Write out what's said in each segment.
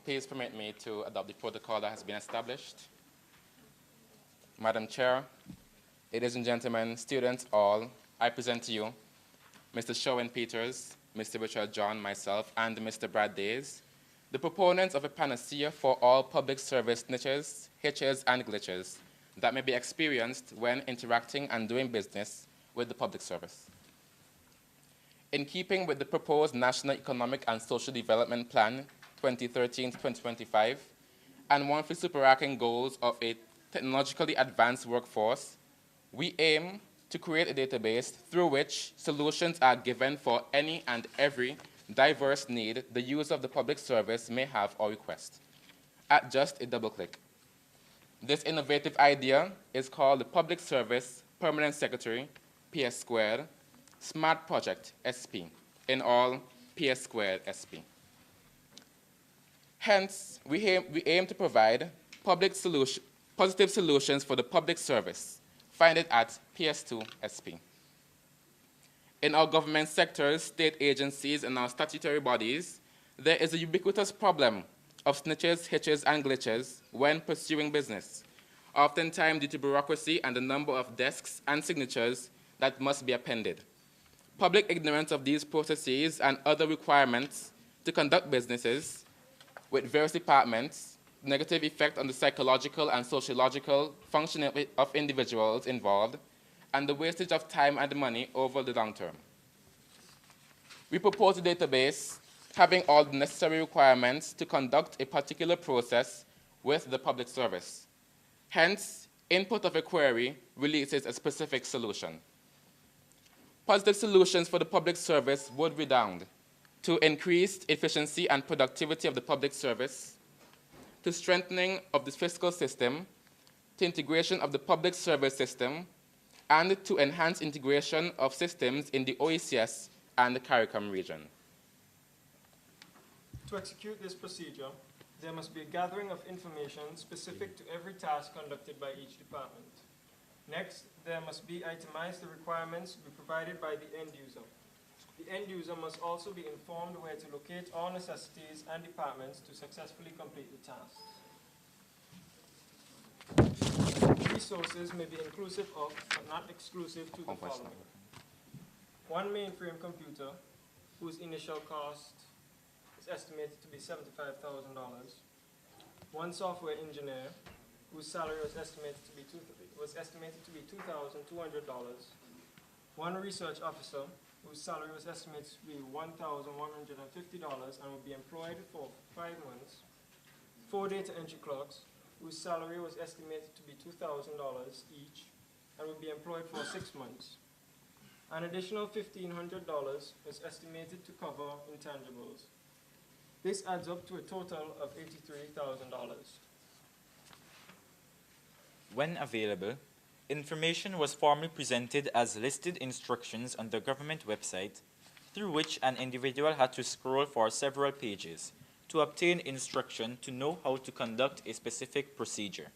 Please permit me to adopt the protocol that has been established. Madam Chair, ladies and gentlemen, students all, I present to you Mr. Sherwin Peters, Mr. Richard John, myself, and Mr. Brad Days, the proponents of a panacea for all public service niches, hitches, and glitches that may be experienced when interacting and doing business with the public service. In keeping with the proposed National Economic and Social Development Plan 2013 to 2025 and one for superarching goals of a technologically advanced workforce, we aim to create a database through which solutions are given for any and every diverse need the user of the public service may have or request, at just a double click. This innovative idea is called the Public Service Permanent Secretary, PS Squared, Smart Project, SP, in all, PS Squared, SP. Hence, we aim to provide positive solutions for the public service. Find it at PS2 SP. In our government sectors, state agencies, and our statutory bodies, there is a ubiquitous problem of snitches, hitches, and glitches when pursuing business, oftentimes due to bureaucracy and the number of desks and signatures that must be appended. Public ignorance of these processes and other requirements to conduct businesses with various departments, negative effect on the psychological and sociological functioning of individuals involved, and the wastage of time and money over the long term. We propose a database having all the necessary requirements to conduct a particular process with the public service. Hence, input of a query releases a specific solution. Positive solutions for the public service would redound to increased efficiency and productivity of the public service, to strengthening of the fiscal system, to integration of the public service system, and to enhance integration of systems in the OECS and the CARICOM region. To execute this procedure, there must be a gathering of information specific to every task conducted by each department. Next, there must be itemized the requirements to be provided by the end user. The end user must also be informed where to locate all necessities and departments to successfully complete the task. Resources may be inclusive of, but not exclusive to, the following. One mainframe computer, whose initial cost is estimated to be $75,000. One software engineer, whose salary was estimated to be $2,200. One research officer, whose salary was estimated to be $1,150 and would be employed for 5 months. 4 data entry clerks, whose salary was estimated to be $2,000 each and would be employed for 6 months. An additional $1,500 was estimated to cover intangibles. This adds up to a total of $83,000. When available, information was formally presented as listed instructions on the government website, through which an individual had to scroll for several pages to obtain instruction to know how to conduct a specific procedure.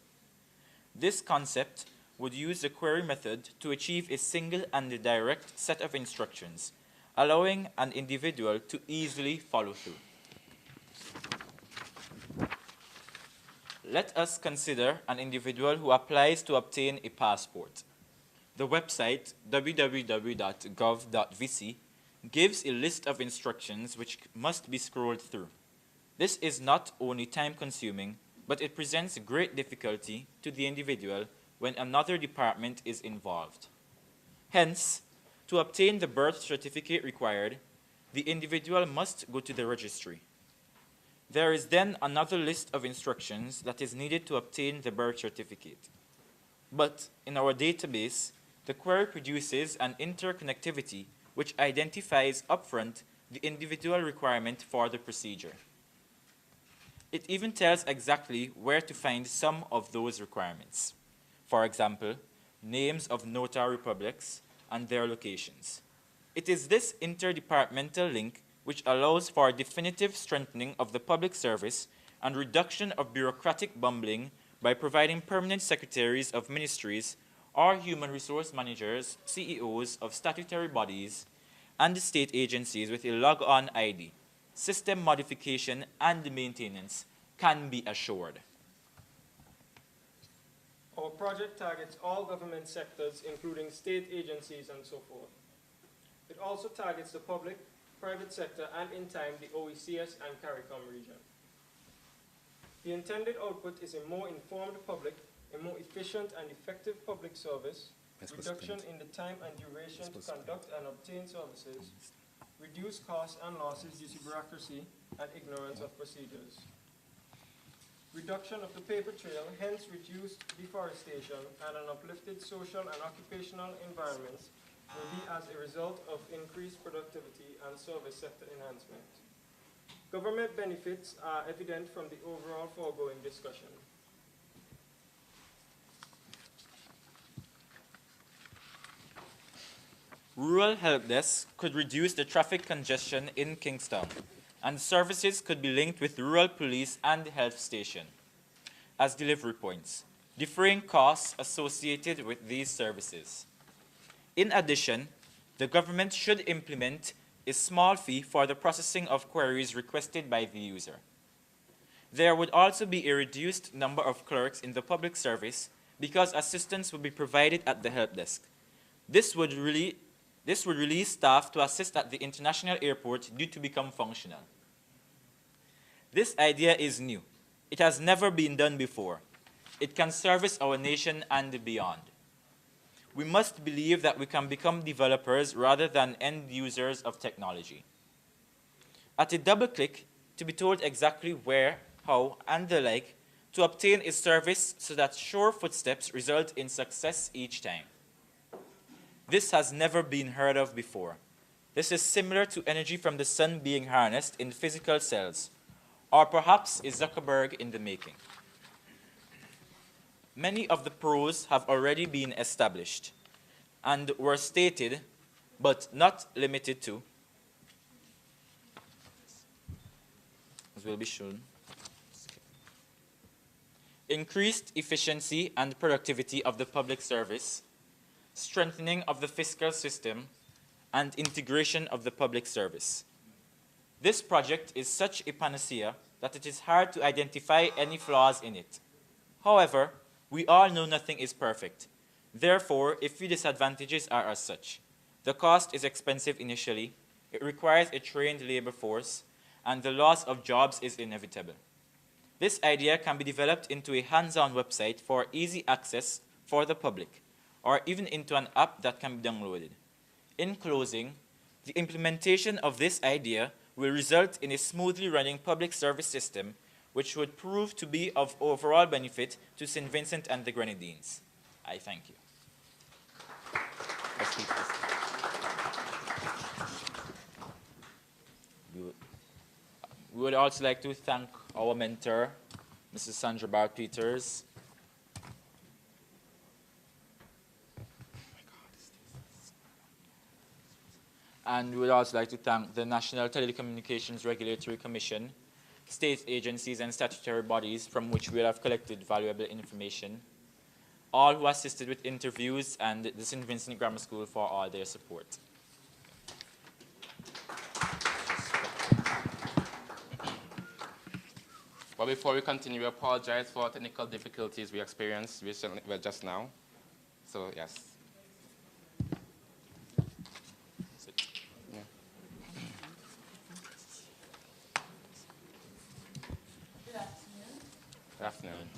This concept would use the query method to achieve a single and direct set of instructions, allowing an individual to easily follow through. Let us consider an individual who applies to obtain a passport. The website www.gov.vc gives a list of instructions which must be scrolled through. This is not only time-consuming, but it presents great difficulty to the individual when another department is involved. Hence, to obtain the birth certificate required, the individual must go to the registry. There is then another list of instructions that is needed to obtain the birth certificate. But in our database, the query produces an interconnectivity which identifies upfront the individual requirement for the procedure. It even tells exactly where to find some of those requirements. For example, names of notary publics and their locations. It is this interdepartmental link which allows for definitive strengthening of the public service and reduction of bureaucratic bumbling by providing permanent secretaries of ministries or human resource managers, CEOs of statutory bodies, and state agencies with a log-on ID, system modification and maintenance, can be assured. Our project targets all government sectors, including state agencies and so forth. It also targets the public, private sector, and in time, the OECS and CARICOM region. The intended output is a more informed public, a more efficient and effective public service, reduction in the time and duration to conduct and obtain services, reduce costs and losses due to bureaucracy and ignorance of procedures. Reduction of the paper trail, hence reduced deforestation and an uplifted social and occupational environments will be as a result of increased productivity and service sector enhancement. Government benefits are evident from the overall foregoing discussion. Rural help desks could reduce the traffic congestion in Kingstown, and services could be linked with rural police and health station as delivery points, differing costs associated with these services. In addition, the government should implement a small fee for the processing of queries requested by the user. There would also be a reduced number of clerks in the public service because assistance would be provided at the help desk. This would release staff to assist at the international airport due to become functional. This idea is new. It has never been done before. It can service our nation and beyond. We must believe that we can become developers rather than end users of technology. At a double click, to be told exactly where, how, and the like, to obtain a service so that sure footsteps result in success each time. This has never been heard of before. This is similar to energy from the sun being harnessed in physical cells, or perhaps is Zuckerberg in the making. Many of the pros have already been established and were stated, but not limited to, as will be shown, increased efficiency and productivity of the public service, strengthening of the fiscal system, and integration of the public service. This project is such a panacea that it is hard to identify any flaws in it. However, we all know nothing is perfect. Therefore, a few disadvantages are as such. The cost is expensive initially, it requires a trained labor force, and the loss of jobs is inevitable. This idea can be developed into a hands-on website for easy access for the public, or even into an app that can be downloaded. In closing, the implementation of this idea will result in a smoothly running public service system which would prove to be of overall benefit to St. Vincent and the Grenadines. I thank you. We would also like to thank our mentor, Mrs. Sandra Bart-Peters. And we would also like to thank the National Telecommunications Regulatory Commission, state agencies and statutory bodies from which we have collected valuable information, all who assisted with interviews, and the St. Vincent Grammar School for all their support. But before we continue, we apologize for technical difficulties we experienced recently, well, just now. So, yes. Yeah. Good afternoon. Good afternoon.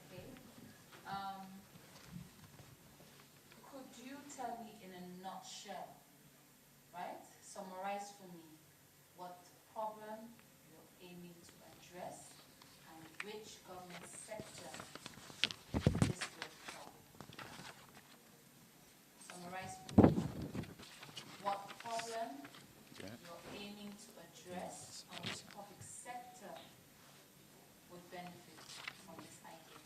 Okay. Could you tell me in a nutshell, right? Summarize for me what problem you're aiming to address and which government sector this will help. Summarize for me what problem you're aiming to address and which public sector would benefit from this idea.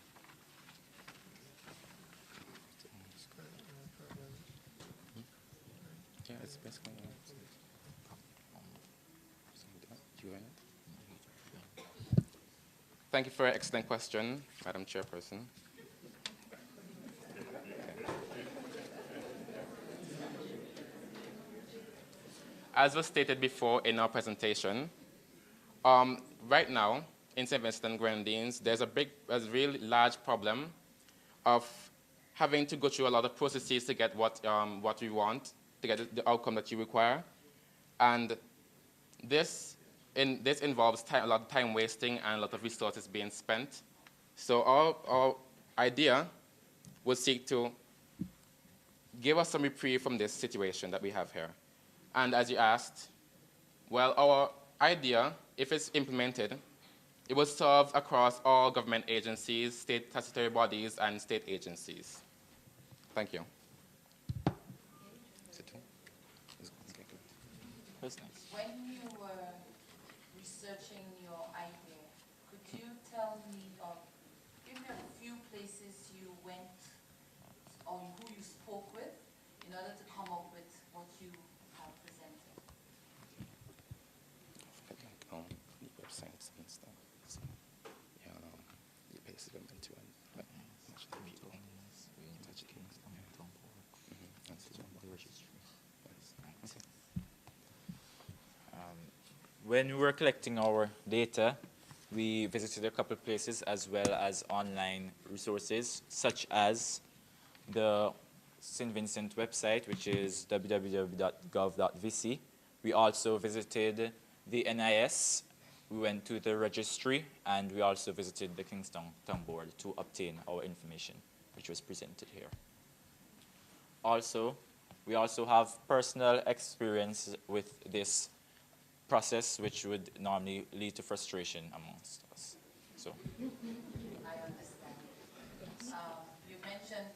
Yeah, it's basically. Thank you for an excellent question, Madam Chairperson. As was stated before in our presentation, right now, in St. Vincent and Grenadines, there's a really large problem of having to go through a lot of processes to get what we want, to get the outcome that you require. And this involves a lot of time wasting and a lot of resources being spent. So our idea was seek to give us some reprieve from this situation that we have here. And as you asked, well, our idea, if it's implemented, it will serve across all government agencies, state statutory bodies, and state agencies. Thank you. When you were researching your idea, could you tell me or give me a few places you went or who you spoke with in order to come up with what you have presented? The websites and stuff. So, yeah, the places we went to and match the people. When we were collecting our data, we visited a couple places as well as online resources, such as the St. Vincent website, which is www.gov.vc. We also visited the NIS. We went to the registry, and we also visited the Kingston Town Board to obtain our information, which was presented here. Also, we also have personal experience with this process, which would normally lead to frustration amongst us. So, I understand. You mentioned